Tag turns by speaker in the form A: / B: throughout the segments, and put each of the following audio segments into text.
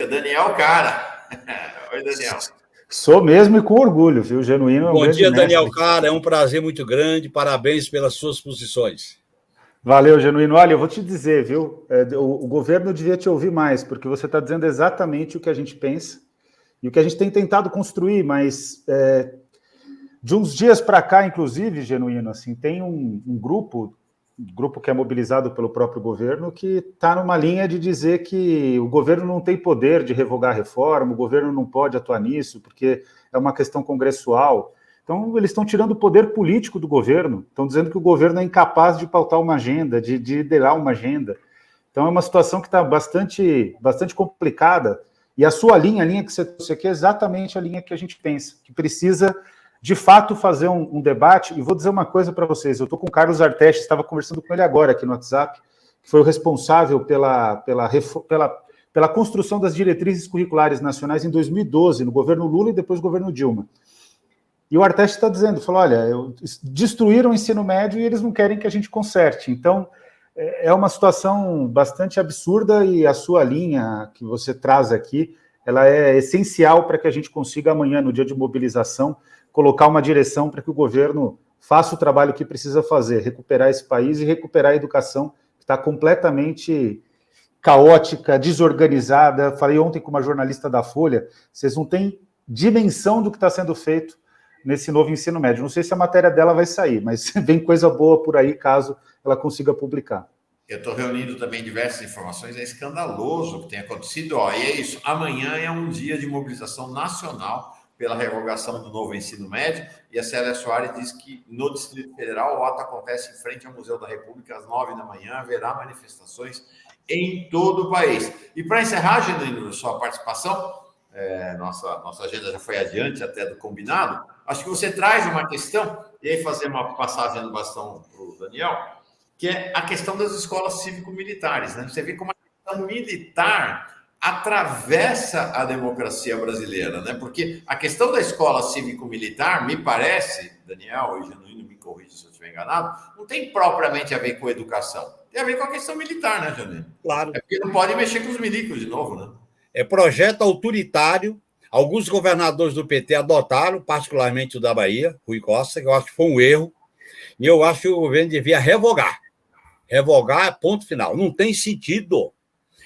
A: Daniel Cara. Oi, Daniel.
B: Sou mesmo e com orgulho, viu? Genuíno é um grande
C: dia,
B: mestre.
C: Daniel Cara, é um prazer muito grande, parabéns pelas suas posições.
B: Valeu, Genuíno. Olha, eu vou te dizer, viu? O governo devia te ouvir mais, porque você está dizendo exatamente o que a gente pensa e o que a gente tem tentado construir, mas de uns dias para cá, inclusive, Genuíno, assim, tem um grupo que é mobilizado pelo próprio governo, que está numa linha de dizer que o governo não tem poder de revogar a reforma, o governo não pode atuar nisso, porque é uma questão congressual. Então, eles estão tirando o poder político do governo, estão dizendo que o governo é incapaz de pautar uma agenda, de liderar uma agenda. Então, é uma situação que está bastante complicada, e a sua linha, a linha que você trouxe aqui, é exatamente a linha que a gente pensa, que precisa de fato fazer um debate. E vou dizer uma coisa para vocês, eu estou com o Carlos Arteste, estava conversando com ele agora aqui no WhatsApp, que foi o responsável pela construção das diretrizes curriculares nacionais em 2012, no governo Lula e depois no governo Dilma. E o Arteste está dizendo, falou, olha, destruíram o ensino médio e eles não querem que a gente conserte. Então, é uma situação bastante absurda, e a sua linha que você traz aqui, ela é essencial para que a gente consiga amanhã, no dia de mobilização, colocar uma direção para que o governo faça o trabalho que precisa fazer, recuperar esse país e recuperar a educação, que está completamente caótica, desorganizada. Falei ontem com uma jornalista da Folha, vocês não têm dimensão do que está sendo feito nesse novo ensino médio. Não sei se a matéria dela vai sair, mas vem coisa boa por aí, caso ela consiga publicar.
A: Eu estou reunindo também diversas informações, é escandaloso o que tem acontecido. E é isso, amanhã é um dia de mobilização nacional pela revogação do novo ensino médio, e a Célia Soares diz que no Distrito Federal o ato acontece em frente ao Museu da República às 9 da manhã, haverá manifestações em todo o país. E para encerrar, Genuíno, sua participação, nossa agenda já foi adiante até do combinado, acho que você traz uma questão, e aí fazer uma passagem do bastão para o Daniel, que é a questão das escolas cívico-militares, né? Você vê como a questão militar atravessa a democracia brasileira, né? Porque a questão da escola cívico-militar, me parece, Daniel e Genuíno, me corrija se eu estiver enganado, não tem propriamente a ver com educação, tem a ver com a questão militar, né, Genuíno?
C: Claro.
A: É porque não pode mexer com os milicos de novo, né?
C: É projeto autoritário. Alguns governadores do PT adotaram, particularmente o da Bahia, Rui Costa, que eu acho que foi um erro, e eu acho que o governo devia revogar. Revogar, ponto final. Não tem sentido.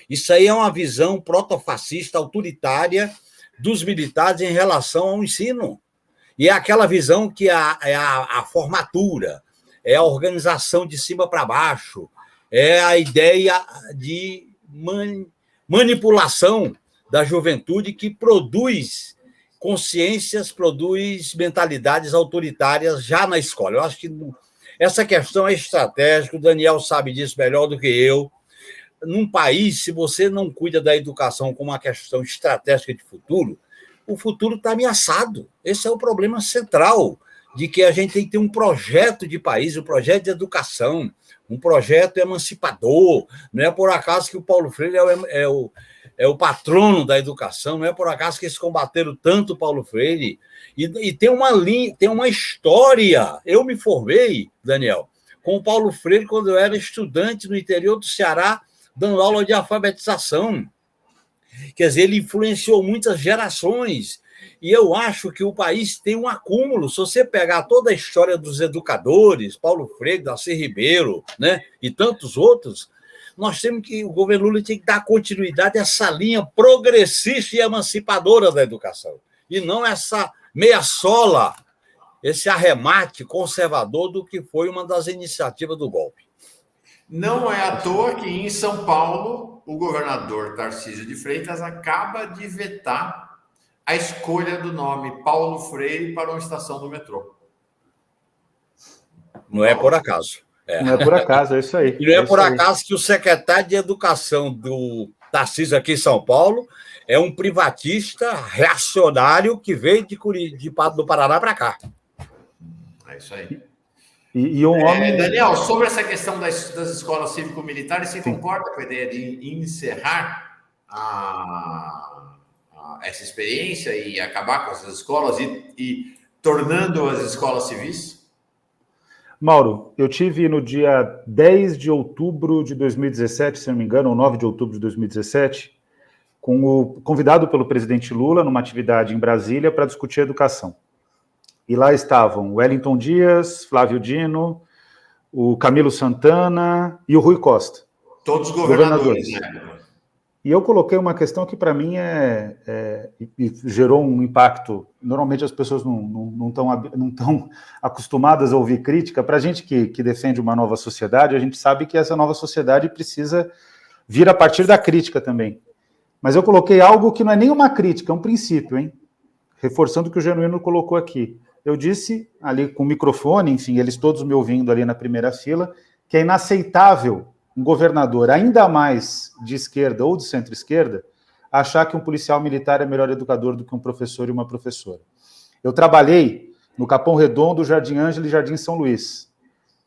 C: Isso aí é uma visão protofascista, autoritária dos militares em relação ao ensino. E é aquela visão que é a formatura, é a organização de cima para baixo, é a ideia de manipulação da juventude que produz consciências, produz mentalidades autoritárias já na escola. Eu acho que essa questão é estratégica, o Daniel sabe disso melhor do que eu. Num país, se você não cuida da educação como uma questão estratégica de futuro, o futuro está ameaçado. Esse é o problema central, de que a gente tem que ter um projeto de país, um projeto de educação, um projeto emancipador. Não é por acaso que o Paulo Freire é o patrono da educação, não é por acaso que eles combateram tanto o Paulo Freire. E tem uma linha, tem uma história. Eu me formei, Daniel, com o Paulo Freire quando eu era estudante no interior do Ceará, dando aula de alfabetização. Quer dizer, ele influenciou muitas gerações. E eu acho que o país tem um acúmulo. Se você pegar toda a história dos educadores, Paulo Freire, Darcy Ribeiro, né, e tantos outros, nós temos que, o governo Lula tem que dar continuidade a essa linha progressista e emancipadora da educação. E não essa meia-sola, esse arremate conservador do que foi uma das iniciativas do golpe.
A: Não é à toa que em São Paulo o governador Tarcísio de Freitas acaba de vetar a escolha do nome Paulo Freire para uma estação do metrô.
C: Não é por acaso.
B: Não é por acaso, é isso aí.
C: E não é por acaso que o secretário de Educação do Tarcísio aqui em São Paulo é um privatista reacionário que veio do Paraná para cá.
A: É isso aí.
B: E um homem...
A: Daniel, sobre essa questão das escolas cívico-militares, você concorda com a ideia de encerrar essa experiência e acabar com essas escolas e tornando as escolas civis?
B: Mauro, eu tive no dia 10 de outubro de 2017, se não me engano, ou 9 de outubro de 2017, convidado pelo presidente Lula numa atividade em Brasília para discutir educação. E lá estavam o Wellington Dias, Flávio Dino, o Camilo Santana e o Rui Costa.
A: Todos governadores.
B: E eu coloquei uma questão que, para mim, gerou um impacto. Normalmente, as pessoas não estão acostumadas a ouvir crítica. Para a gente que defende uma nova sociedade, a gente sabe que essa nova sociedade precisa vir a partir da crítica também. Mas eu coloquei algo que não é nem uma crítica, é um princípio, hein? Reforçando o que o Genuíno colocou aqui. Eu disse, ali com o microfone, enfim, eles todos me ouvindo ali na primeira fila, que é inaceitável um governador, ainda mais de esquerda ou de centro-esquerda, achar que um policial militar é melhor educador do que um professor e uma professora. Eu trabalhei no Capão Redondo, Jardim Ângela e Jardim São Luís.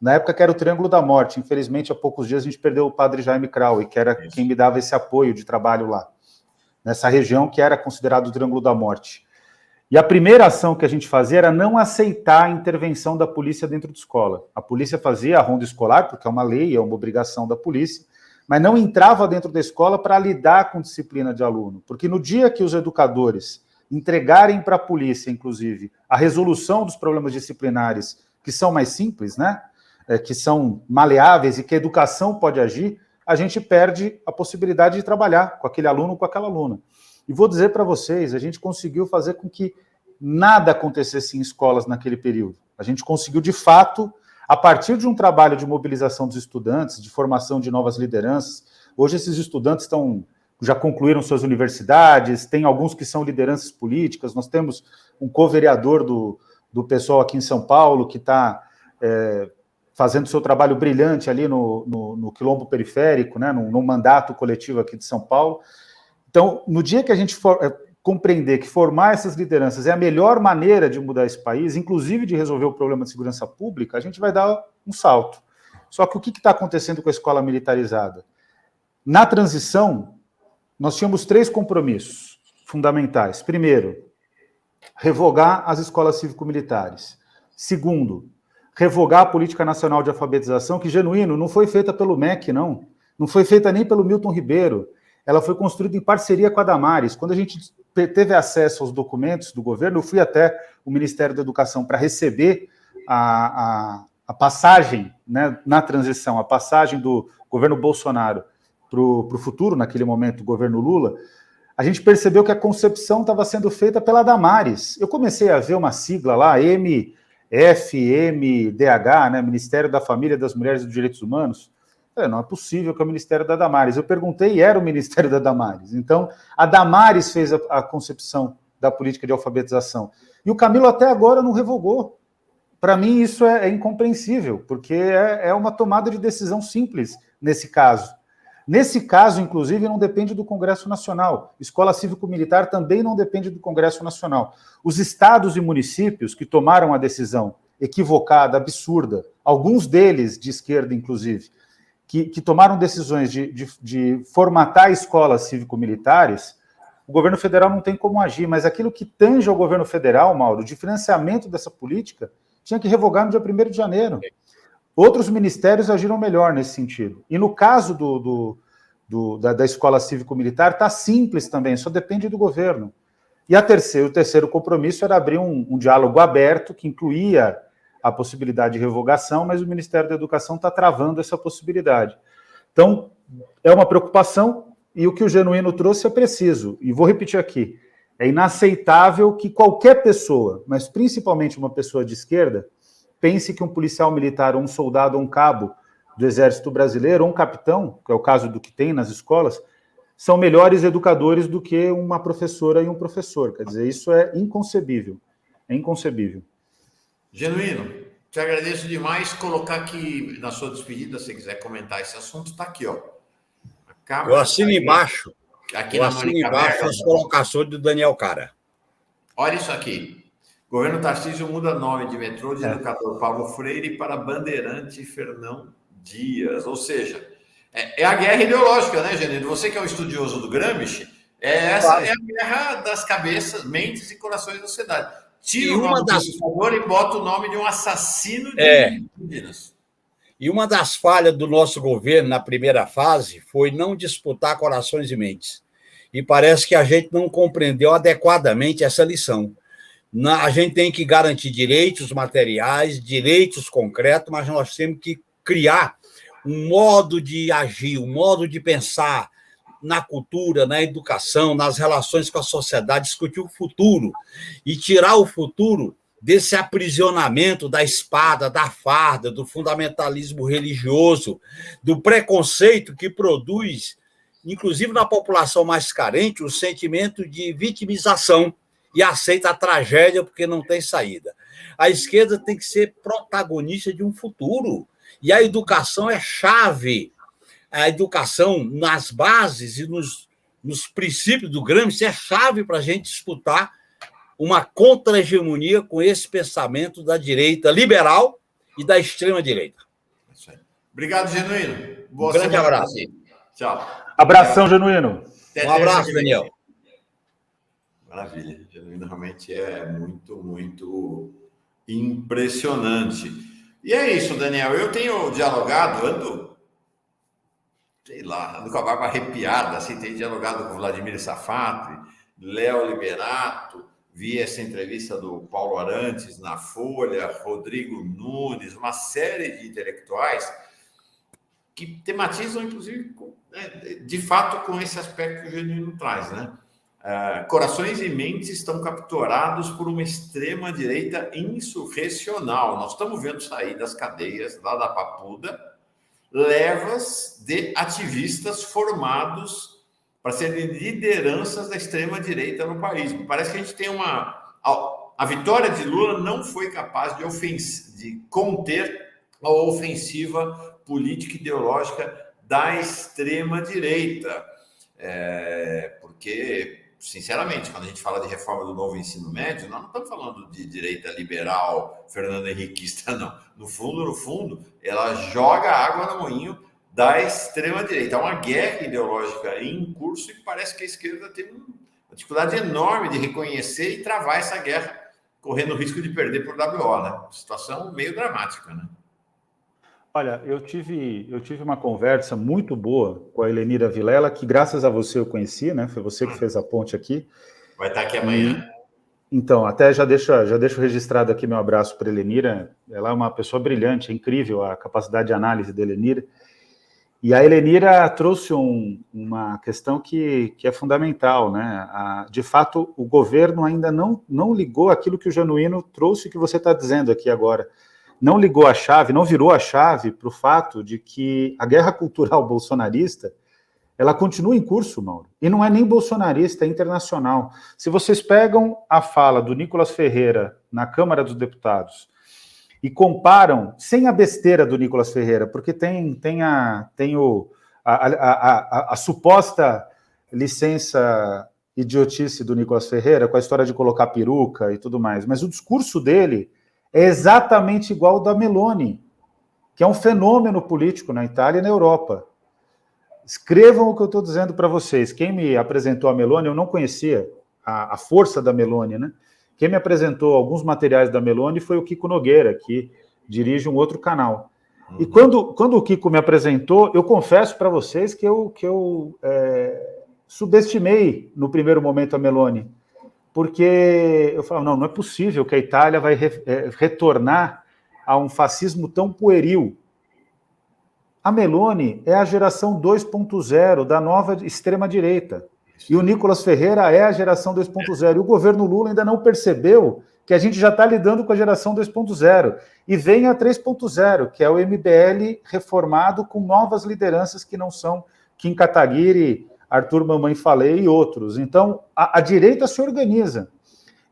B: Na época que era o Triângulo da Morte. Infelizmente, há poucos dias a gente perdeu o padre Jaime Kraui, que era quem me dava esse apoio de trabalho lá, nessa região que era considerado o Triângulo da Morte. E a primeira ação que a gente fazia era não aceitar a intervenção da polícia dentro de escola. A polícia fazia a ronda escolar, porque é uma lei, é uma obrigação da polícia, mas não entrava dentro da escola para lidar com disciplina de aluno. Porque no dia que os educadores entregarem para a polícia, inclusive, a resolução dos problemas disciplinares, que são mais simples, né? Que são maleáveis e que a educação pode agir, a gente perde a possibilidade de trabalhar com aquele aluno ou com aquela aluna. E vou dizer para vocês, a gente conseguiu fazer com que nada acontecesse em escolas naquele período. A gente conseguiu, de fato, a partir de um trabalho de mobilização dos estudantes, de formação de novas lideranças. Hoje esses estudantes já concluíram suas universidades, tem alguns que são lideranças políticas, nós temos um co-vereador do pessoal aqui em São Paulo, que está fazendo seu trabalho brilhante ali no Quilombo Periférico, né, no mandato coletivo aqui de São Paulo. Então, no dia que a gente compreender que formar essas lideranças é a melhor maneira de mudar esse país, inclusive de resolver o problema de segurança pública, a gente vai dar um salto. Só que o que está acontecendo com a escola militarizada? Na transição, nós tínhamos 3 compromissos fundamentais. Primeiro, revogar as escolas cívico-militares. Segundo, revogar a Política Nacional de Alfabetização, que, Genuíno, não foi feita pelo MEC, não. Não foi feita nem pelo Milton Ribeiro. Ela foi construída em parceria com a Damares. Quando a gente teve acesso aos documentos do governo, eu fui até o Ministério da Educação para receber a passagem, né, na transição, a passagem do governo Bolsonaro para o futuro, naquele momento, o governo Lula. A gente percebeu que a concepção estava sendo feita pela Damares. Eu comecei a ver uma sigla lá, MFMDH, né, Ministério da Família, das Mulheres e dos Direitos Humanos. Não é possível que é o Ministério da Damares. Eu perguntei e era o Ministério da Damares. Então, a Damares fez a concepção da política de alfabetização. E o Camilo até agora não revogou. Para mim, isso é incompreensível, porque é uma tomada de decisão simples nesse caso. Nesse caso, inclusive, não depende do Congresso Nacional. Escola Cívico-Militar também não depende do Congresso Nacional. Os estados e municípios que tomaram a decisão equivocada, absurda, alguns deles de esquerda, inclusive, que tomaram decisões de formatar escolas cívico-militares, o governo federal não tem como agir, mas aquilo que tange ao governo federal, Mauro, de financiamento dessa política, tinha que revogar no dia 1º de janeiro. Outros ministérios agiram melhor nesse sentido. E no caso da escola cívico-militar, está simples também, só depende do governo. E o terceiro compromisso era abrir um diálogo aberto, que incluía a possibilidade de revogação, mas o Ministério da Educação está travando essa possibilidade. Então, é uma preocupação, e o que o Genuíno trouxe é preciso. E vou repetir aqui, é inaceitável que qualquer pessoa, mas principalmente uma pessoa de esquerda, pense que um policial militar, ou um soldado, ou um cabo do Exército Brasileiro, ou um capitão, que é o caso do que tem nas escolas, são melhores educadores do que uma professora e um professor. Quer dizer, isso é inconcebível. É inconcebível.
A: Genuíno, te agradeço demais. Colocar aqui na sua despedida, se quiser comentar esse assunto, está aqui, ó.
C: Eu assino embaixo.
A: Aqui na Mônica
C: as colocações do Daniel Cara.
A: Olha isso aqui. Governo Tarcísio muda nome de metrô de educador Paulo Freire para Bandeirante Fernão Dias. Ou seja, é a guerra ideológica, né, Genuíno? Você que é um estudioso do Gramsci, essa é a guerra das cabeças, mentes e corações da sociedade. Tira o nome do educador e bota o nome de um assassino de Minas.
C: E uma das falhas do nosso governo na primeira fase foi não disputar corações e mentes. Me parece que a gente não compreendeu adequadamente essa lição. A gente tem que garantir direitos materiais, direitos concretos, mas nós temos que criar um modo de agir, um modo de pensar na cultura, na educação, nas relações com a sociedade, discutir o futuro e tirar o futuro desse aprisionamento da espada, da farda, do fundamentalismo religioso, do preconceito que produz, inclusive na população mais carente, o sentimento de vitimização e aceita a tragédia porque não tem saída. A esquerda tem que ser protagonista de um futuro, e a educação é chave. A educação nas bases e nos princípios do Gramsci é chave para a gente disputar uma contra-hegemonia com esse pensamento da direita liberal e da extrema-direita.
A: Obrigado, Genuíno.
C: Um grande abraço.
A: Tchau.
B: Abração, Genuíno.
C: Um abraço, Daniel.
A: Maravilha. Genuíno realmente é muito, muito impressionante. E é isso, Daniel. Eu tenho dialogado, ando com a barba arrepiada, assim, tenho dialogado com o Vladimir Safat, Léo Liberato, vi essa entrevista do Paulo Arantes na Folha, Rodrigo Nunes, uma série de intelectuais que tematizam, inclusive, de fato, com esse aspecto que o Genuíno traz, né? Corações e mentes estão capturados por uma extrema-direita insurrecional. Nós estamos vendo sair das cadeias lá da Papuda levas de ativistas formados para serem lideranças da extrema-direita no país. Parece que a gente tem a vitória de Lula não foi capaz de conter a ofensiva política e ideológica da extrema-direita. Porque, sinceramente, quando a gente fala de reforma do novo ensino médio, nós não estamos falando de direita liberal, Fernando Henriquista, não. No fundo, ela joga água no moinho da extrema-direita. Há uma guerra ideológica em curso e parece que a esquerda tem uma dificuldade enorme de reconhecer e travar essa guerra, correndo o risco de perder por WO, né? Situação meio dramática, né?
B: Olha, eu tive uma conversa muito boa com a Helenira Vilela, que graças a você eu conheci, né? Foi você que fez a ponte aqui.
A: Vai estar aqui amanhã.
B: Então, até já deixo registrado aqui meu abraço para a Helenira. Ela é uma pessoa brilhante, é incrível a capacidade de análise da Helenira. E a Helenira trouxe uma questão que é fundamental, né? De fato, o governo ainda não ligou aquilo que o Genuíno trouxe, que você está dizendo aqui agora. Não ligou a chave, não virou a chave para o fato de que a guerra cultural bolsonarista ela continua em curso, Mauro. E não é nem bolsonarista, é internacional. Se vocês pegam a fala do Nicolas Ferreira na Câmara dos Deputados e comparam, sem a besteira do Nicolas Ferreira, porque tem a suposta licença idiotice do Nicolas Ferreira, com a história de colocar peruca e tudo mais, mas o discurso dele é exatamente igual ao da Meloni, que é um fenômeno político na Itália e na Europa. Escrevam o que eu estou dizendo para vocês. Quem me apresentou a Meloni, eu não conhecia a força da Meloni, né? Quem me apresentou alguns materiais da Meloni foi o Kiko Nogueira, que dirige um outro canal. E quando o Kiko me apresentou, eu confesso para vocês que eu subestimei no primeiro momento a Meloni, porque eu falo, não é possível que a Itália vai retornar a um fascismo tão pueril. A Meloni é a geração 2.0 da nova extrema-direita. E o Nicolas Ferreira é a geração 2.0. E o governo Lula ainda não percebeu que a gente já está lidando com a geração 2.0. E vem a 3.0, que é o MBL reformado com novas lideranças que não são Kim Kataguiri, Arthur Mamãe Falei e outros. Então, a direita se organiza.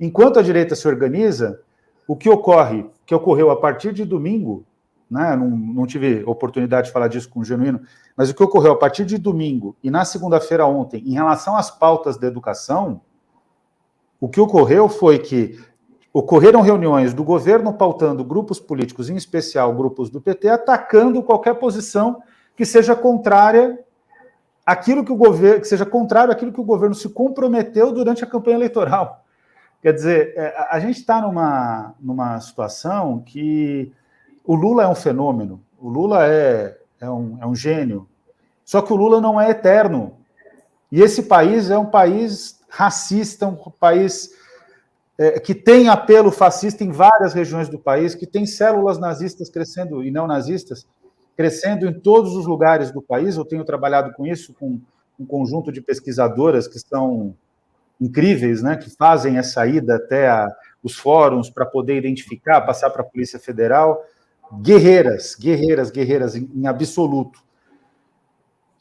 B: Enquanto a direita se organiza, o que ocorreu a partir de domingo, né, não tive oportunidade de falar disso com o Genuíno, mas o que ocorreu a partir de domingo e na segunda-feira ontem, em relação às pautas da educação, o que ocorreu foi que ocorreram reuniões do governo pautando grupos políticos, em especial grupos do PT, atacando qualquer posição que seja contrária àquilo que o governo se comprometeu durante a campanha eleitoral. Quer dizer, a gente está numa situação que o Lula é um fenômeno, o Lula é um gênio, só que o Lula não é eterno. E esse país é um país racista, um país que tem apelo fascista em várias regiões do país, que tem células nazistas crescendo e não nazistas crescendo em todos os lugares do país. Eu tenho trabalhado com isso, com um conjunto de pesquisadoras que são incríveis, né, que fazem essa ida até os fóruns para poder identificar, passar para a Polícia Federal. Guerreiras em absoluto.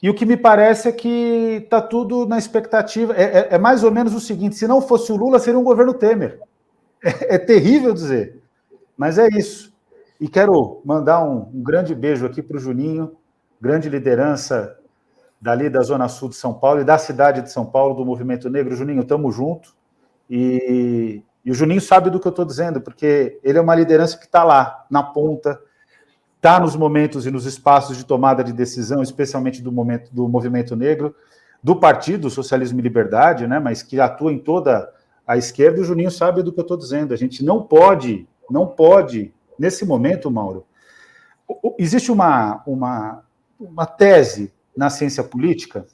B: E o que me parece é que está tudo na expectativa. É mais ou menos o seguinte: se não fosse o Lula, seria um governo Temer. É terrível dizer, mas é isso. E quero mandar um grande beijo aqui para o Juninho, grande liderança dali da Zona Sul de São Paulo e da cidade de São Paulo, do Movimento Negro. Juninho, estamos juntos. E o Juninho sabe do que eu estou dizendo, porque ele é uma liderança que está lá, na ponta, está nos momentos e nos espaços de tomada de decisão, especialmente do Movimento Negro, do Partido Socialismo e Liberdade, né, mas que atua em toda a esquerda. O Juninho sabe do que eu estou dizendo. A gente não pode, nesse momento, Mauro, existe uma tese na ciência política,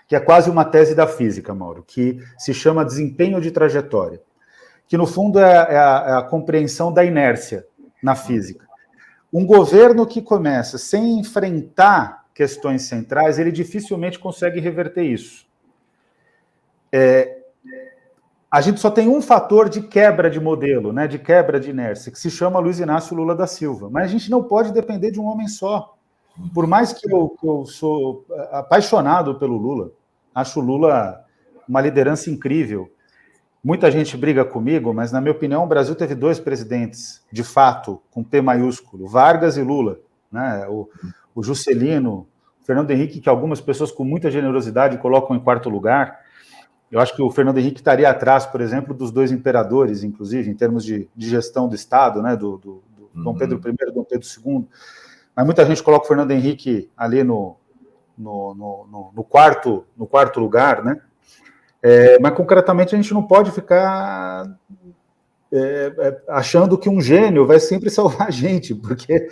B: que é quase uma tese da física, Mauro, que se chama desempenho de trajetória, que no fundo é a compreensão da inércia na física. Um governo que começa sem enfrentar questões centrais, ele dificilmente consegue reverter isso. A gente só tem um fator de quebra de modelo, né, de quebra de inércia, que se chama Luiz Inácio Lula da Silva. Mas a gente não pode depender de um homem só. Por mais que eu sou apaixonado pelo Lula, acho o Lula uma liderança incrível. Muita gente briga comigo, mas, na minha opinião, o Brasil teve 2 presidentes, de fato, com P maiúsculo, Vargas e Lula, né? O Juscelino, o Fernando Henrique, que algumas pessoas com muita generosidade colocam em 4º lugar. Eu acho que o Fernando Henrique estaria atrás, por exemplo, dos 2 imperadores, inclusive, em termos de gestão do Estado, né? do Dom Pedro I e Dom Pedro II. Mas muita gente coloca o Fernando Henrique ali no 4º lugar, né? Mas, concretamente, a gente não pode ficar achando que um gênio vai sempre salvar a gente, porque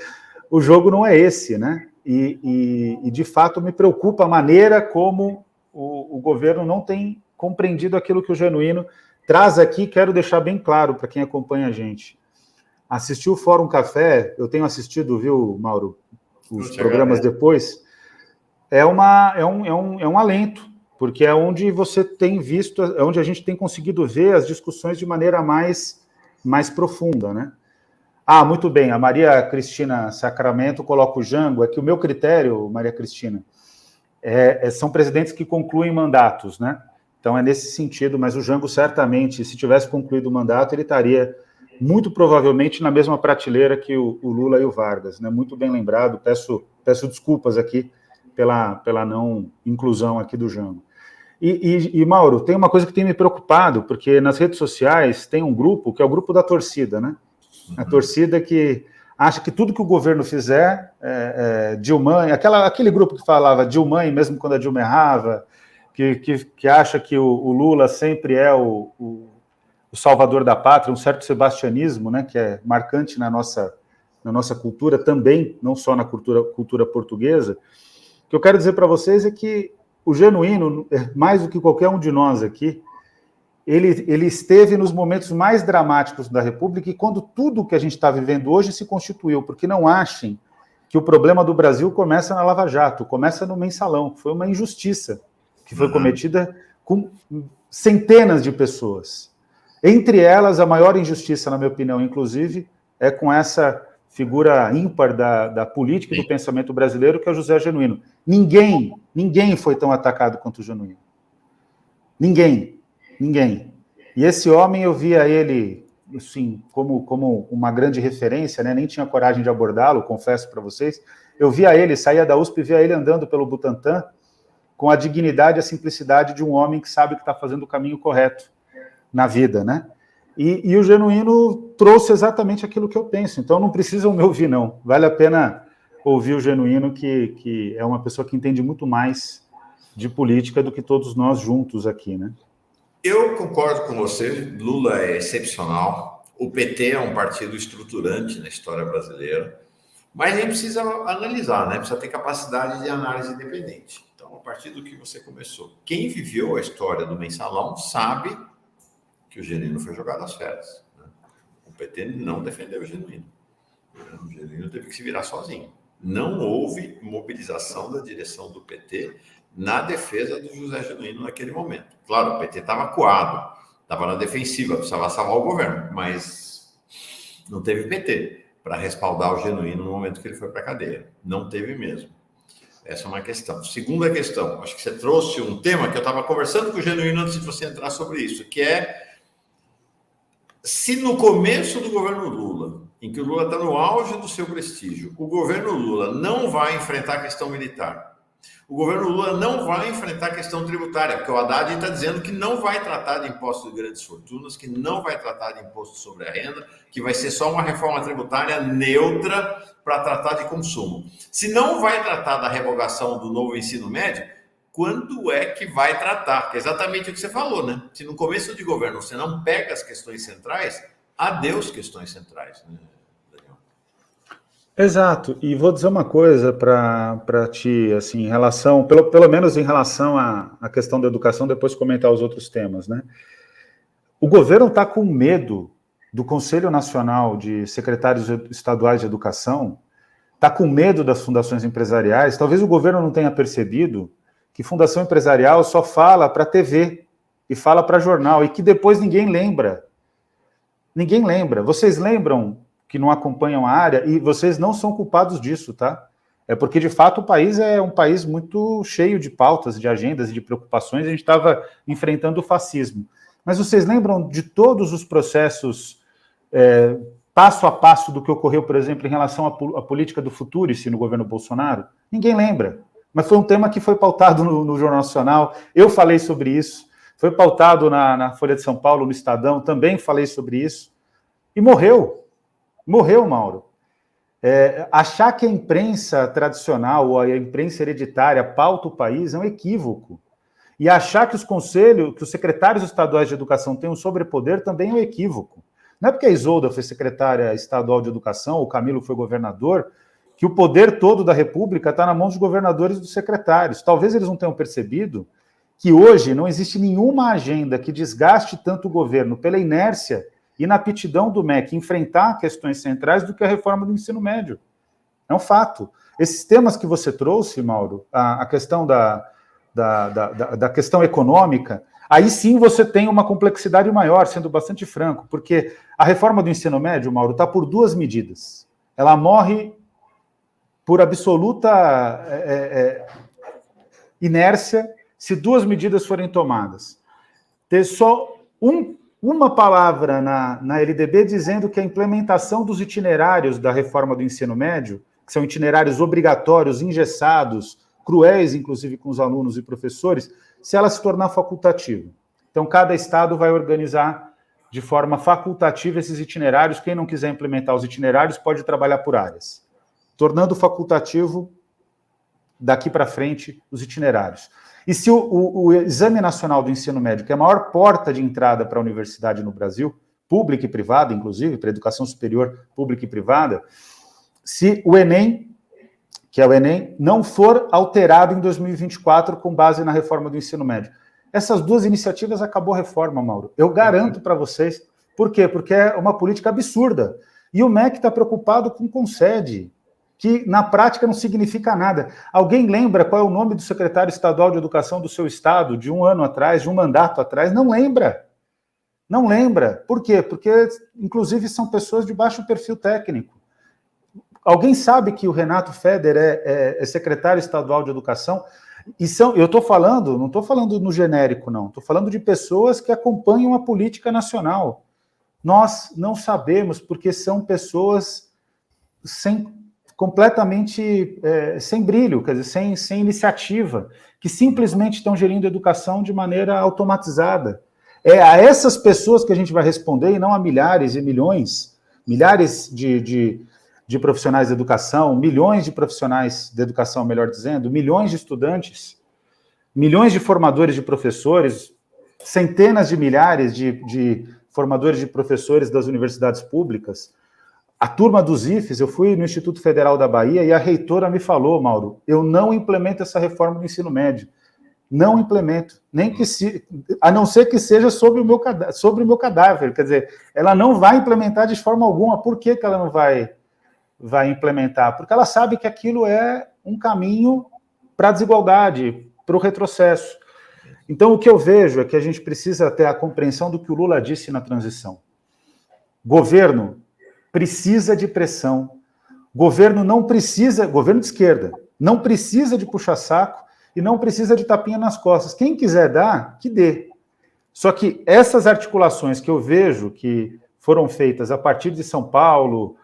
B: o jogo não é esse, né? E de fato, me preocupa a maneira como o governo não tem compreendido aquilo que o Genuíno traz aqui. Quero deixar bem claro para quem acompanha a gente. Assistiu o Fórum Café, eu tenho assistido, viu, Mauro, os programas depois, é um alento, porque é onde você tem visto, é onde a gente tem conseguido ver as discussões de maneira mais profunda, né? Muito bem, a Maria Cristina Sacramento coloca o Jango, é que o meu critério, Maria Cristina, são presidentes que concluem mandatos, né? Então é nesse sentido, mas o Jango certamente, se tivesse concluído o mandato, ele estaria muito provavelmente na mesma prateleira que o Lula e o Vargas, né? Muito bem lembrado, peço desculpas aqui pela não inclusão aqui do Jango. E, Mauro, tem uma coisa que tem me preocupado, porque nas redes sociais tem um grupo, que é o grupo da torcida, né? A torcida que acha que tudo que o governo fizer, Dilma, aquele grupo que falava Dilma, mesmo quando a Dilma errava, que acha que o Lula sempre é o salvador da pátria, um certo sebastianismo, né, que é marcante na nossa cultura também, não só na cultura portuguesa. O que eu quero dizer para vocês é que o Genuíno, mais do que qualquer um de nós aqui, ele esteve nos momentos mais dramáticos da República e quando tudo que a gente está vivendo hoje se constituiu, porque não achem que o problema do Brasil começa na Lava Jato, começa no Mensalão. Foi uma injustiça que foi cometida com centenas de pessoas. Entre elas, a maior injustiça, na minha opinião, inclusive, é com essa figura ímpar da política e do pensamento brasileiro, que é o José Genuíno. Ninguém foi tão atacado quanto o Genuíno. Ninguém. E esse homem, eu via ele, assim, como uma grande referência, né? Nem tinha coragem de abordá-lo, confesso para vocês. Eu via ele, saía da USP e via ele andando pelo Butantã com a dignidade e a simplicidade de um homem que sabe que está fazendo o caminho correto na vida, né? E o Genuíno trouxe exatamente aquilo que eu penso. Então, não precisam me ouvir, não. Vale a pena ouvir o Genuíno, que é uma pessoa que entende muito mais de política do que todos nós juntos aqui, né?
A: Eu concordo com você. Lula é excepcional. O PT é um partido estruturante na história brasileira. Mas a gente precisa analisar, né? Precisa ter capacidade de análise independente. Então, a partir do que você começou, quem viveu a história do mensalão sabe que o Genuíno foi jogado às férias. Né? O PT não defendeu o Genuíno. O Genuíno teve que se virar sozinho. Não houve mobilização da direção do PT na defesa do José Genuíno naquele momento. Claro, o PT estava acuado, estava na defensiva, precisava salvar o governo, mas não teve PT para respaldar o Genuíno no momento que ele foi para a cadeia. Não teve mesmo. Essa é uma questão. Segunda questão, acho que você trouxe um tema que eu estava conversando com o Genuíno antes de você entrar sobre isso, que é se no começo do governo Lula, em que o Lula está no auge do seu prestígio, o governo Lula não vai enfrentar a questão militar, o governo Lula não vai enfrentar a questão tributária, porque o Haddad está dizendo que não vai tratar de imposto de grandes fortunas, que não vai tratar de imposto sobre a renda, que vai ser só uma reforma tributária neutra para tratar de consumo. Se não vai tratar da revogação do novo ensino médio, quando é que vai tratar? Que é exatamente o que você falou, né? Se no começo de governo você não pega as questões centrais, adeus questões centrais, né, Daniel?
B: Exato, e vou dizer uma coisa para ti, assim, em relação, pelo menos em relação à questão da educação, depois comentar os outros temas, né? O governo está com medo do Conselho Nacional de Secretários Estaduais de Educação, está com medo das fundações empresariais. Talvez o governo não tenha percebido que fundação empresarial só fala para TV e fala para jornal, e que depois ninguém lembra. Ninguém lembra. Vocês lembram que não acompanham a área, e vocês não são culpados disso, tá? É porque, de fato, o país é um país muito cheio de pautas, de agendas e de preocupações. A gente estava enfrentando o fascismo. Mas vocês lembram de todos os processos passo a passo do que ocorreu, por exemplo, em relação à política do Futurice no governo Bolsonaro? Ninguém lembra. Mas foi um tema que foi pautado no Jornal Nacional. Eu falei sobre isso. Foi pautado na Folha de São Paulo, no Estadão. Também falei sobre isso. E morreu. Morreu, Mauro. Achar que a imprensa tradicional ou a imprensa hereditária pauta o país é um equívoco. E achar que os secretários estaduais de educação têm um sobrepoder também é um equívoco. Não é porque a Isolda foi secretária estadual de educação, ou o Camilo foi governador, que o poder todo da República está na mão dos governadores e dos secretários. Talvez eles não tenham percebido que hoje não existe nenhuma agenda que desgaste tanto o governo pela inércia e na aptidão do MEC enfrentar questões centrais do que a reforma do ensino médio. É um fato. Esses temas que você trouxe, Mauro, a questão da questão econômica, aí sim você tem uma complexidade maior, sendo bastante franco, porque a reforma do ensino médio, Mauro, está por duas medidas. Ela morre por absoluta inércia se duas medidas forem tomadas. Ter só uma palavra na LDB dizendo que a implementação dos itinerários da reforma do ensino médio, que são itinerários obrigatórios, engessados, cruéis, inclusive com os alunos e professores, se ela se tornar facultativa. Então, cada estado vai organizar de forma facultativa esses itinerários. Quem não quiser implementar os itinerários pode trabalhar por áreas, tornando facultativo, daqui para frente, os itinerários. E se o Exame Nacional do Ensino Médio, que é a maior porta de entrada para a universidade no Brasil, pública e privada, inclusive, para a educação superior pública e privada, se o Enem, que é o Enem, não for alterado em 2024 com base na reforma do ensino médio. Essas duas iniciativas acabou a reforma, Mauro. Eu garanto para vocês. Por quê? Porque é uma política absurda. E o MEC está preocupado com concede, que na prática não significa nada. Alguém lembra qual é o nome do secretário estadual de educação do seu estado, de um ano atrás, de um mandato atrás? Não lembra. Não lembra. Por quê? Porque, inclusive, são pessoas de baixo perfil técnico. Alguém sabe que o Renato Feder é secretário estadual de educação? Eu estou falando, não estou falando no genérico, não. Estou falando de pessoas que acompanham a política nacional. Nós não sabemos, porque são pessoas completamente sem brilho, quer dizer, sem iniciativa, que simplesmente estão gerindo educação de maneira automatizada. É a essas pessoas que a gente vai responder, e não a milhares e milhões de profissionais de educação, milhões de profissionais de educação, melhor dizendo, milhões de estudantes, milhões de formadores de professores, centenas de milhares de formadores de professores das universidades públicas. A turma dos IFES, eu fui no Instituto Federal da Bahia e a reitora me falou, Mauro, eu não implemento essa reforma do ensino médio. Não implemento, a não ser que seja sobre o meu cadáver. Quer dizer, ela não vai implementar de forma alguma. Por que ela não vai implementar? Porque ela sabe que aquilo é um caminho para a desigualdade, para o retrocesso. Então, o que eu vejo é que a gente precisa ter a compreensão do que o Lula disse na transição. Governo precisa de pressão. Governo de esquerda, não precisa de puxa-saco e não precisa de tapinha nas costas. Quem quiser dar, que dê. Só que essas articulações que eu vejo que foram feitas a partir de São Paulo,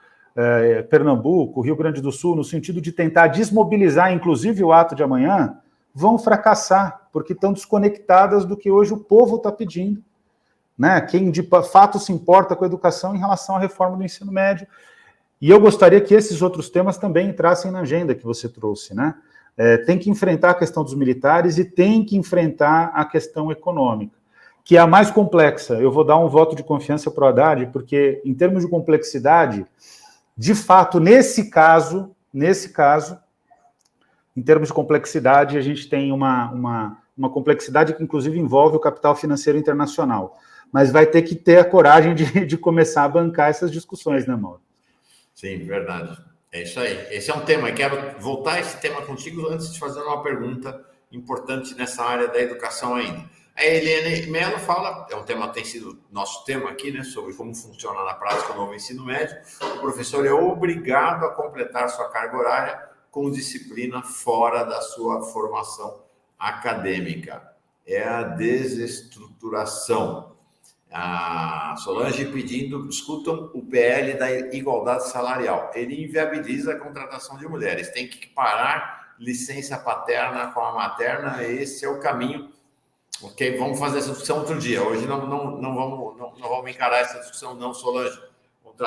B: Pernambuco, Rio Grande do Sul, no sentido de tentar desmobilizar, inclusive, o ato de amanhã, vão fracassar, porque estão desconectadas do que hoje o povo está pedindo. Né? Quem de fato se importa com a educação em relação à reforma do ensino médio. E eu gostaria que esses outros temas também entrassem na agenda que você trouxe, né? Tem que enfrentar a questão dos militares e tem que enfrentar a questão econômica, que é a mais complexa. Eu vou dar um voto de confiança para o Haddad, porque, em termos de complexidade, de fato, nesse caso, em termos de complexidade, a gente tem uma complexidade que, inclusive, envolve o capital financeiro internacional. Mas vai ter que ter a coragem de começar a bancar essas discussões, né, Mauro?
A: Sim, verdade. É isso aí. Esse é um tema. Eu quero voltar a esse tema contigo antes de fazer uma pergunta importante nessa área da educação ainda. A Helene Mello fala, é um tema, tem sido nosso tema aqui, né, sobre como funciona na prática o novo ensino médio. O professor é obrigado a completar sua carga horária com disciplina fora da sua formação acadêmica. É a desestruturação. A Solange pedindo, discutam o PL da igualdade salarial. Ele inviabiliza a contratação de mulheres. Tem que parar licença paterna com a materna. Esse é o caminho. Ok, vamos fazer essa discussão outro dia. Hoje não vamos encarar essa discussão, não, Solange.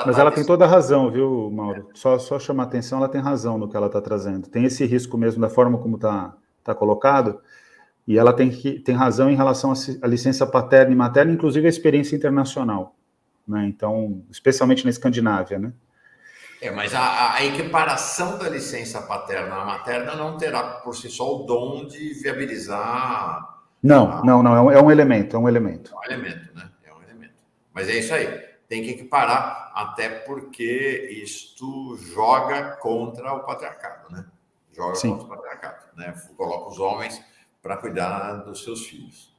B: Mas ela tem toda a razão, viu, Mauro? Só chamar atenção, ela tem razão no que ela está trazendo. Tem esse risco mesmo da forma como está colocado. E ela tem razão em relação à licença paterna e materna, inclusive a experiência internacional, né? Então, especialmente na Escandinávia, né?
A: Mas a equiparação da licença paterna à materna não terá por si só o dom de viabilizar...
B: Não, é um elemento.
A: É um elemento, né? É um elemento. Mas é isso aí. Tem que equiparar, até porque isto joga contra o patriarcado, né? Contra o patriarcado, né? Coloca os homens para cuidar dos seus filhos.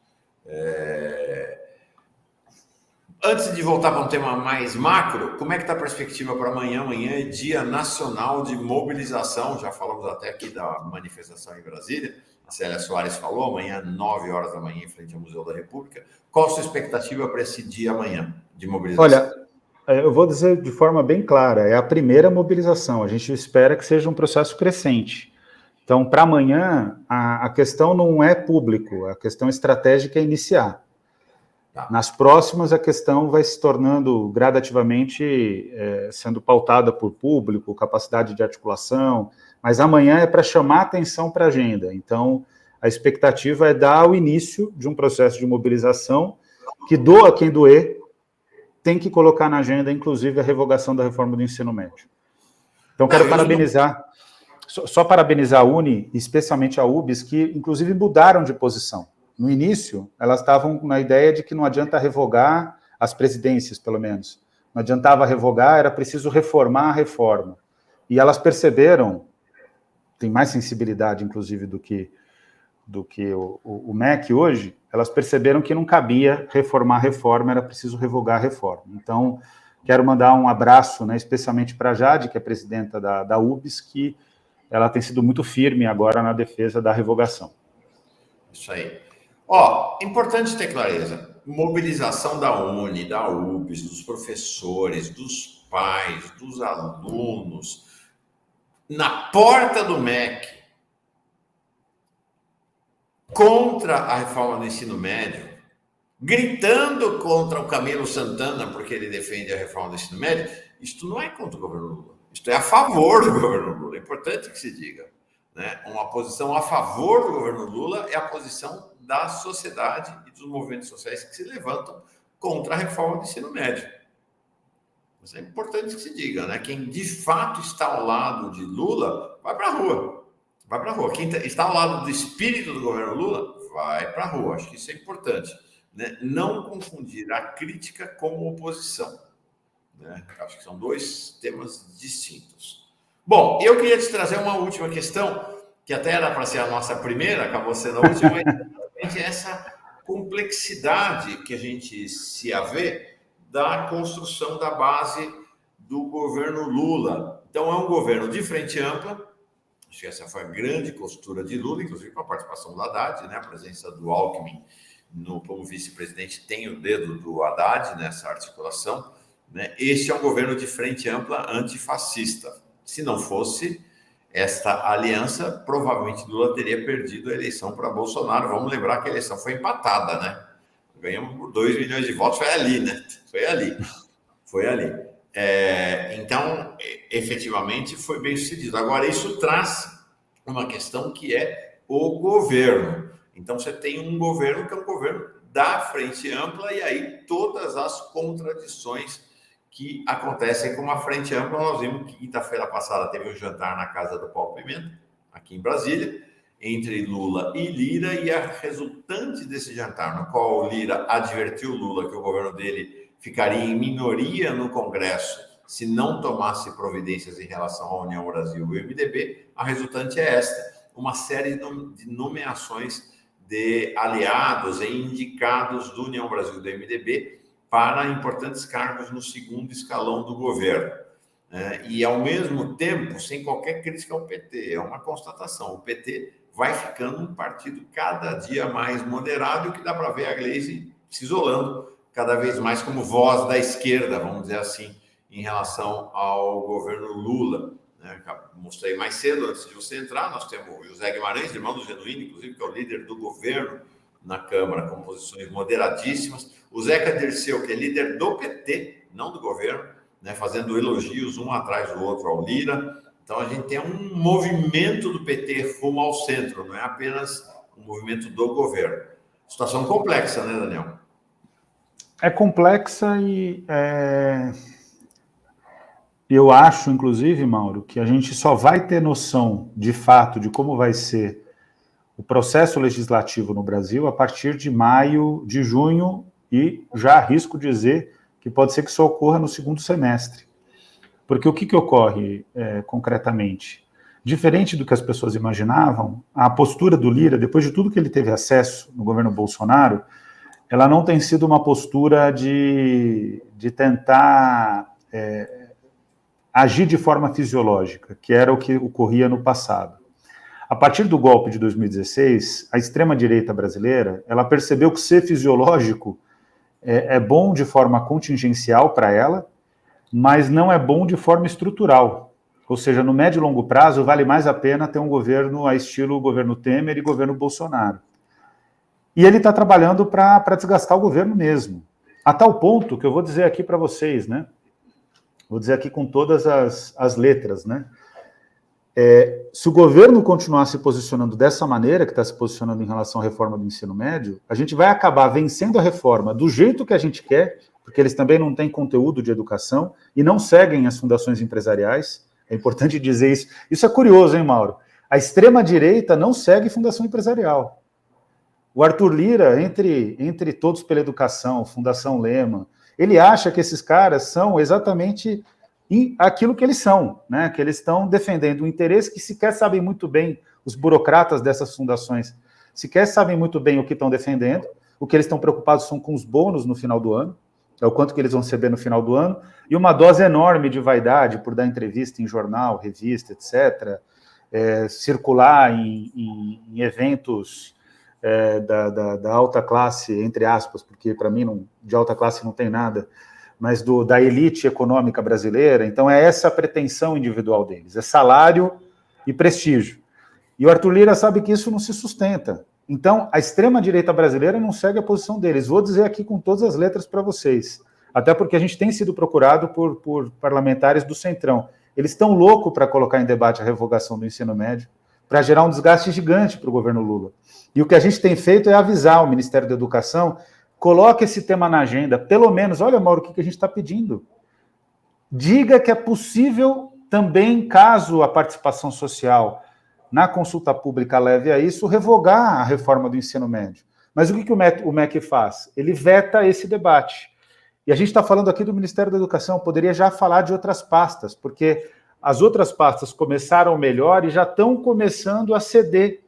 A: Antes de voltar para um tema mais macro, como é que está a perspectiva para amanhã? Amanhã é Dia Nacional de Mobilização, já falamos até aqui da manifestação em Brasília, a Célia Soares falou, amanhã 9 horas da manhã em frente ao Museu da República. Qual a sua expectativa para esse dia amanhã de mobilização?
B: Olha, eu vou dizer de forma bem clara, é a primeira mobilização, a gente espera que seja um processo crescente. Então, para amanhã, a questão não é público, a questão estratégica é iniciar. Tá. Nas próximas, a questão vai se tornando gradativamente sendo pautada por público, capacidade de articulação, mas amanhã é para chamar atenção para a agenda. Então, a expectativa é dar o início de um processo de mobilização que doa quem doer, tem que colocar na agenda, inclusive, a revogação da reforma do ensino médio. Então, quero parabenizar... Só parabenizar a UNE, especialmente a UBS, que inclusive mudaram de posição. No início, elas estavam na ideia de que não adianta revogar as presidências, pelo menos. Não adiantava revogar, era preciso reformar a reforma. E elas perceberam, tem mais sensibilidade, inclusive, do que o MEC hoje, elas perceberam que não cabia reformar a reforma, era preciso revogar a reforma. Então, quero mandar um abraço, né, especialmente para a Jade, que é presidenta da UBS, que ela tem sido muito firme agora na defesa da revogação.
A: Isso aí. Importante ter clareza. Mobilização da UNE, da UBS, dos professores, dos pais, dos alunos, na porta do MEC, contra a reforma do ensino médio, gritando contra o Camilo Santana, porque ele defende a reforma do ensino médio, isto não é contra o governo Lula. Isto é a favor do governo Lula, é importante que se diga. Né? Uma posição a favor do governo Lula é a posição da sociedade e dos movimentos sociais que se levantam contra a reforma do ensino médio. Isso é importante que se diga, né? Quem de fato está ao lado de Lula, vai para a rua. Vai para a rua. Quem está ao lado do espírito do governo Lula, vai para a rua. Acho que isso é importante, né? Não confundir a crítica com oposição, né? Acho que são dois temas distintos. Bom, eu queria te trazer uma última questão, que até era para ser a nossa primeira, acabou sendo a última, mas essa complexidade que a gente se avê da construção da base do governo Lula. Então, é um governo de frente ampla. Acho que essa foi a grande costura de Lula, inclusive com a participação do Haddad, né? A presença do Alckmin como vice-presidente tem o dedo do Haddad nessa articulação, né? Este é um governo de frente ampla antifascista. Se não fosse esta aliança, provavelmente Lula teria perdido a eleição para Bolsonaro. Vamos lembrar que a eleição foi empatada, né? Ganhamos por 2 milhões de votos, foi ali, né? Foi ali. Então, efetivamente, foi bem sucedido. Agora, isso traz uma questão que é o governo. Então, você tem um governo que é um governo da frente ampla, e aí todas as contradições que acontecem com a frente ampla. Nós vimos que quinta-feira passada teve um jantar na casa do Paulo Pimenta, aqui em Brasília, entre Lula e Lira, e a resultante desse jantar, no qual o Lira advertiu Lula que o governo dele ficaria em minoria no Congresso se não tomasse providências em relação à União Brasil e o MDB, a resultante é esta: uma série de nomeações de aliados e indicados do União Brasil e do MDB para importantes cargos no segundo escalão do governo. E, ao mesmo tempo, sem qualquer crítica ao PT, é uma constatação: o PT vai ficando um partido cada dia mais moderado, e o que dá para ver a Gleisi se isolando cada vez mais como voz da esquerda, vamos dizer assim, em relação ao governo Lula. Mostrei mais cedo, antes de você entrar, nós temos o José Guimarães, irmão do Genuíno, inclusive, que é o líder do governo na Câmara, com posições moderadíssimas. O Zeca Dirceu, que é líder do PT, não do governo, né, fazendo elogios um atrás do outro ao Lira. Então, a gente tem um movimento do PT rumo ao centro, não é apenas um movimento do governo. Situação complexa, né, Daniel?
B: É complexa e eu acho, inclusive, Mauro, que a gente só vai ter noção, de fato, de como vai ser o processo legislativo no Brasil a partir de maio, de junho, e já arrisco dizer que pode ser que isso ocorra no segundo semestre. Porque o que ocorre concretamente? Diferente do que as pessoas imaginavam, a postura do Lira, depois de tudo que ele teve acesso no governo Bolsonaro, ela não tem sido uma postura de tentar agir de forma fisiológica, que era o que ocorria no passado. A partir do golpe de 2016, a extrema-direita brasileira, ela percebeu que ser fisiológico é bom de forma contingencial para ela, mas não é bom de forma estrutural. Ou seja, no médio e longo prazo, vale mais a pena ter um governo a estilo governo Temer e governo Bolsonaro. E ele está trabalhando para desgastar o governo mesmo. A tal ponto que eu vou dizer aqui para vocês, né? Vou dizer aqui com todas as letras, né? Se o governo continuar se posicionando dessa maneira, que está se posicionando em relação à reforma do ensino médio, a gente vai acabar vencendo a reforma do jeito que a gente quer, porque eles também não têm conteúdo de educação e não seguem as fundações empresariais. É importante dizer isso. Isso é curioso, hein, Mauro? A extrema-direita não segue fundação empresarial. O Arthur Lira, entre Todos pela Educação, Fundação Lema, ele acha que esses caras são exatamente aquilo que eles são, né? Que eles estão defendendo um interesse que sequer sabem muito bem, os burocratas dessas fundações sequer sabem muito bem o que estão defendendo, o que eles estão preocupados são com os bônus no final do ano, é o quanto que eles vão receber no final do ano, e uma dose enorme de vaidade por dar entrevista em jornal, revista, etc., circular em eventos da alta classe, entre aspas, porque para mim de alta classe não tem nada, mas da elite econômica brasileira. Então é essa a pretensão individual deles, é salário e prestígio. E o Arthur Lira sabe que isso não se sustenta. Então a extrema-direita brasileira não segue a posição deles. Vou dizer aqui com todas as letras para vocês, até porque a gente tem sido procurado por parlamentares do Centrão. Eles estão loucos para colocar em debate a revogação do ensino médio, para gerar um desgaste gigante para o governo Lula. E o que a gente tem feito é avisar o Ministério da Educação: coloque esse tema na agenda, pelo menos. Olha, Mauro, o que a gente está pedindo. diga que é possível também, caso a participação social na consulta pública leve a isso, revogar a reforma do ensino médio. Mas o que o MEC faz? Ele veta esse debate. E a gente está falando aqui do Ministério da Educação, poderia já falar de outras pastas, porque as outras pastas começaram melhor e já estão começando a ceder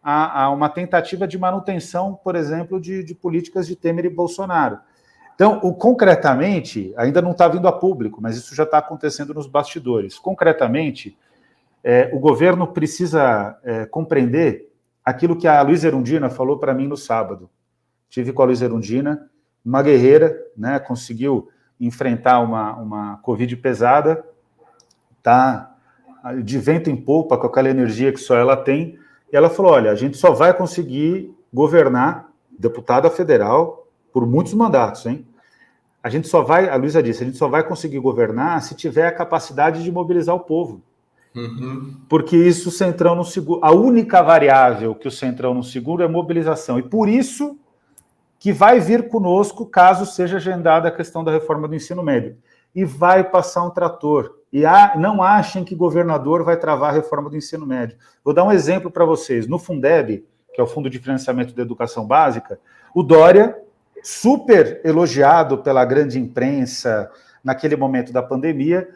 B: a uma tentativa de manutenção, por exemplo, de políticas de Temer e Bolsonaro. Então, concretamente, ainda não está vindo a público, mas isso já está acontecendo nos bastidores. Concretamente, o governo precisa compreender aquilo que a Luísa Erundina falou para mim no sábado. Tive com a Luísa Erundina, uma guerreira, né, conseguiu enfrentar uma Covid pesada, tá de vento em polpa, com aquela energia que só ela tem, e ela falou, olha, a gente só vai conseguir governar, deputada federal, por muitos mandatos, hein? A Luísa disse, a gente só vai conseguir governar se tiver a capacidade de mobilizar o povo. Uhum. Porque isso o Centrão não segura. A única variável que o Centrão não segura é mobilização. E por isso que vai vir conosco, caso seja agendada a questão da reforma do ensino médio. E vai passar um trator. E não achem que governador vai travar a reforma do ensino médio. Vou dar um exemplo para vocês. No Fundeb, que é o Fundo de Financiamento da Educação Básica, o Dória, super elogiado pela grande imprensa naquele momento da pandemia,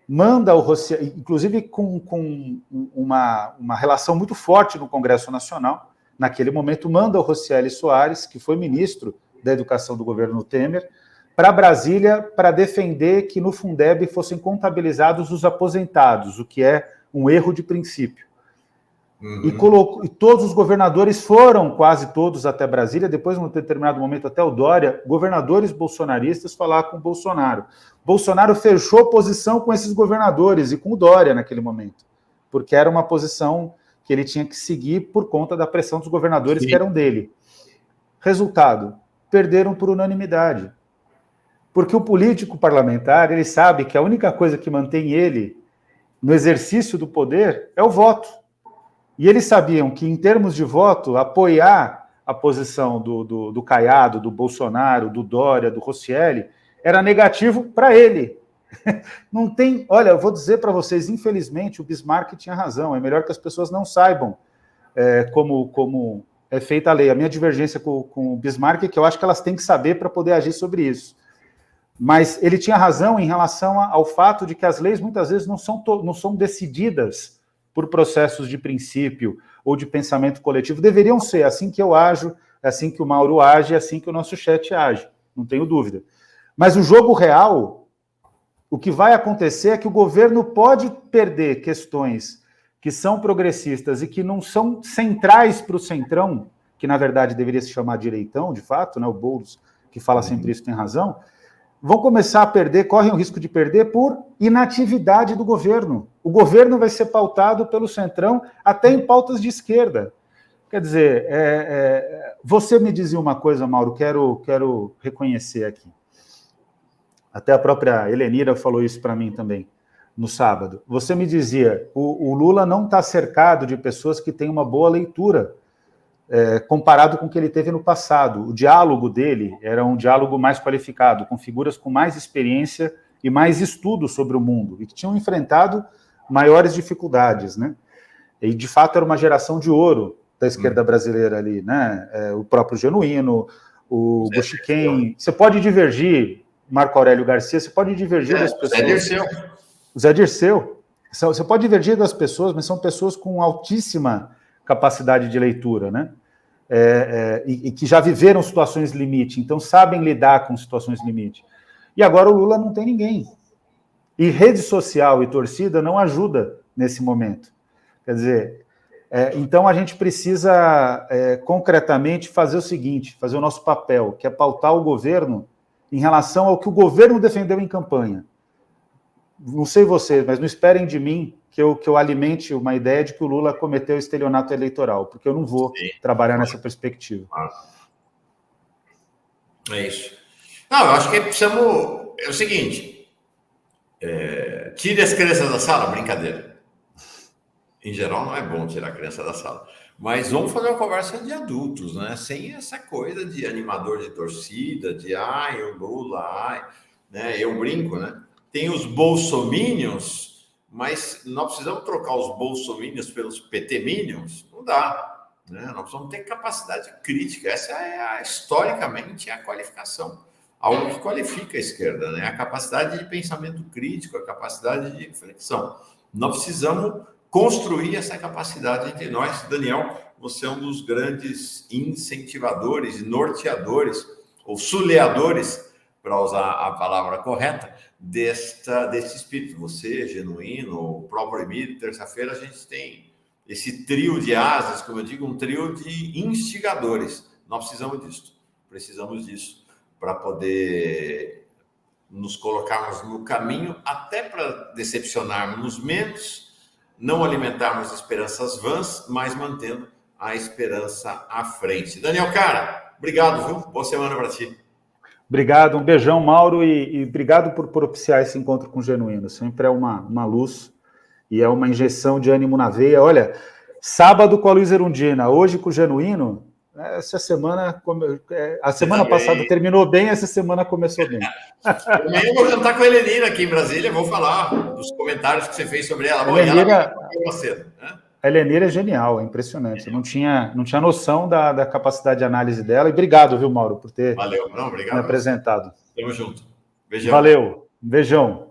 B: manda o Roscielli, inclusive com uma relação muito forte no Congresso Nacional, naquele momento manda o Roscielli Soares, que foi ministro da Educação do governo Temer, para Brasília para defender que no Fundeb fossem contabilizados os aposentados, o que é um erro de princípio. Uhum. E todos os governadores foram, quase todos, até Brasília, depois, num determinado momento, até o Dória, governadores bolsonaristas falar com o Bolsonaro. Bolsonaro fechou posição com esses governadores e com o Dória naquele momento, porque era uma posição que ele tinha que seguir por conta da pressão dos governadores que eram dele. Resultado, perderam por unanimidade. Porque o político parlamentar, ele sabe que a única coisa que mantém ele no exercício do poder é o voto. E eles sabiam que, em termos de voto, apoiar a posição do Caiado, do Bolsonaro, do Dória, do Roscielli, era negativo para ele. Não tem... Olha, eu vou dizer para vocês, infelizmente, o Bismarck tinha razão. É melhor que as pessoas não saibam como é feita a lei. A minha divergência com o Bismarck é que eu acho que elas têm que saber para poder agir sobre isso. Mas ele tinha razão em relação ao fato de que as leis, muitas vezes, não são decididas por processos de princípio ou de pensamento coletivo. Deveriam ser, assim que eu ajo, assim que o Mauro age, assim que o nosso chat age, não tenho dúvida. Mas o jogo real, o que vai acontecer é que o governo pode perder questões que são progressistas e que não são centrais para o Centrão, que na verdade deveria se chamar direitão, de fato, né? O Boulos, que fala sempre isso, tem razão, vão começar a perder, correm o risco de perder por inatividade do governo. O governo vai ser pautado pelo Centrão até em pautas de esquerda. Quer dizer, você me dizia uma coisa, Mauro, quero reconhecer aqui. Até a própria Helenira falou isso para mim também, no sábado. Você me dizia, o Lula não está cercado de pessoas que têm uma boa leitura, comparado com o que ele teve no passado. O diálogo dele era um diálogo mais qualificado, com figuras com mais experiência e mais estudo sobre o mundo, e que tinham enfrentado maiores dificuldades, né? E, de fato, era uma geração de ouro da esquerda brasileira ali, né? O próprio Genuíno, o Buchiquem. Você pode divergir, Marco Aurélio Garcia, você pode divergir das pessoas. O Zé Dirceu. Você pode divergir das pessoas, mas são pessoas com altíssima capacidade de leitura, né? E que já viveram situações limite, então sabem lidar com situações limite. E agora o Lula não tem ninguém. E rede social e torcida não ajuda nesse momento. Quer dizer, então a gente precisa concretamente fazer o seguinte, fazer o nosso papel, que é pautar o governo em relação ao que o governo defendeu em campanha. Não sei vocês, mas não esperem de mim que eu alimente uma ideia de que o Lula cometeu estelionato eleitoral, porque eu não vou trabalhar nessa perspectiva.
A: É isso. Não, eu acho que precisamos... É o seguinte, tire as crianças da sala, brincadeira. Em geral, não é bom tirar a criança da sala. Mas vamos fazer uma conversa de adultos, né? Sem essa coisa de animador de torcida, de o Lula, né? Eu brinco, né? tem os bolsominions, mas nós precisamos trocar os bolsominions pelos PT-minions? Não dá. Né? Nós precisamos ter capacidade crítica. Essa é, historicamente, a qualificação. Algo que qualifica a esquerda, né? A capacidade de pensamento crítico, a capacidade de reflexão. Nós precisamos construir essa capacidade entre nós. Daniel, você é um dos grandes incentivadores e norteadores, ou suleadores, para usar a palavra correta, desse espírito. Você, Genuíno, o próprio Emílio, terça-feira a gente tem esse trio de asas, como eu digo, um trio de instigadores. Nós precisamos disso para poder nos colocarmos no caminho, até para decepcionarmos menos, não alimentarmos esperanças vãs, mas mantendo a esperança à frente. Daniel, cara, obrigado, viu? Boa semana para ti.
B: Obrigado, um beijão, Mauro, e obrigado por propiciar esse encontro com o Genuíno. Sempre é uma luz e é uma injeção de ânimo na veia. Olha, sábado com a Luiz Erundina, hoje com o Genuíno. Essa semana, a semana passada terminou bem, essa semana começou bem.
A: Amanhã eu vou jantar com a Helenira aqui em Brasília, vou falar dos comentários que você fez sobre ela.
B: A Helenira é genial, é impressionante. Eu não tinha noção da capacidade de análise dela. E obrigado, viu, Mauro, por ter
A: obrigado,
B: me apresentado.
A: Tamo junto. Beijão.
B: Valeu, beijão.